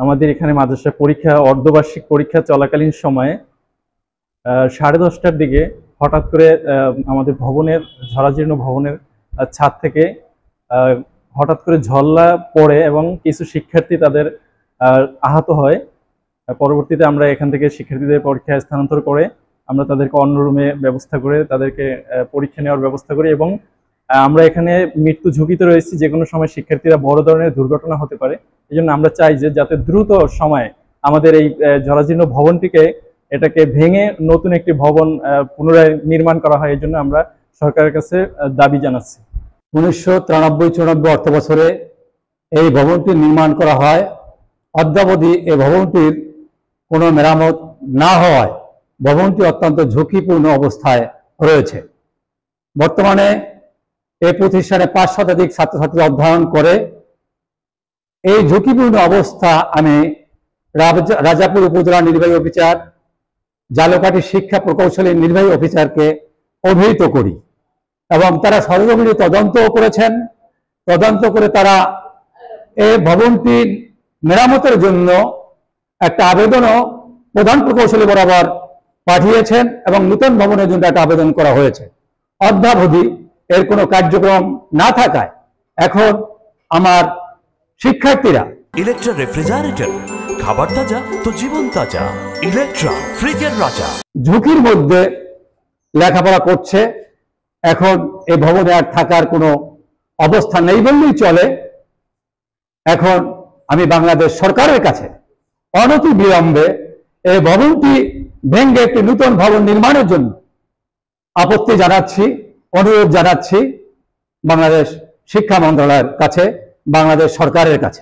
আমাদের এখানে মাদ্রাসা পরীক্ষা অর্ধবার্ষিক পরীক্ষা চলাকালীন সময়ে 10:30টার দিকে হঠাৎ করে আমাদের ভবনের জরাজীর্ণ ভবনের ছাদ থেকে হঠাৎ করে ঝল্লা পড়ে এবং কিছু শিক্ষার্থী তাদের আহত হয়। পরবর্তীতে আমরা এখান থেকে শিক্ষার্থীদের পরীক্ষা স্থানান্তর করে আমরা তাদেরকে অন্য রুমে ব্যবস্থা করে তাদেরকে পরীক্ষা নেওয়ার ব্যবস্থা করি এবং আমরা এখানে মৃত্যু ঝুঁকিতে রয়েছি, যে কোনো সময় শিক্ষার্থীরা বড় ধরনের দুর্ঘটনা হতে পারে। এই জন্য আমরা চাই যে যাতে দ্রুত সময়ে আমাদের এই জরাজীর্ণ ভবনটিকে এটাকে ভেঙে নতুন একটি ভবন পুনরায় নির্মাণ করা হয়। এই জন্য আমরা সরকারের কাছে দাবি জানাচ্ছি। 1993-94 অর্থ বছরে এই ভবনটি নির্মাণ করা হয়। অদ্যাবধি এই ভবনটির কোনো মেরামত না হওয়ায় ভবনটি অত্যন্ত ঝুঁকিপূর্ণ অবস্থায় রয়েছে। বর্তমানে এই প্রতিষ্ঠানে 5 শতাধিক ছাত্রছাত্রী অধ্যয়ন করে। এই ঝুঁকিপূর্ণ অবস্থা আমি রাজাপুর উপজেলা নির্বাহী অফিসার, জালকাঠি শিক্ষা প্রকৌশলী নির্বাহী অফিসারকে অভিহিত করি এবং তারা সরজমিনে তদন্ত করেছেন। তদন্ত করে তারা এই ভবনটির মেরামতের জন্য একটা আবেদনও প্রধান প্রকৌশলী বরাবর পাঠিয়েছেন এবং নতুন ভবনের জন্য একটা আবেদন করা হয়েছে। অদ্যাবধি এর কোনো কার্যক্রম না থাকায় এখন আমার শিক্ষার্থীরা ইলেকট্রা রেফ্রিজারেটর, খাবার তাজা তো জীবন তাজা। ইলেকট্রা ফ্রিজের রাজা। ঝুঁকির মধ্যে লেখাপড়া করছে। এখন এই ভবনে আর থাকার কোনো অবস্থা নেই বললেই চলে। এখন আমি বাংলাদেশ সরকারের কাছে অনতি বিলম্বে এই ভবনটি ভেঙে একটি নতুন ভবন নির্মাণের জন্য আপত্তি জানাচ্ছি, অনুরোধ জানাচ্ছি বাংলাদেশ শিক্ষা মন্ত্রণালয়ের কাছে, বাংলাদেশ সরকারের কাছে।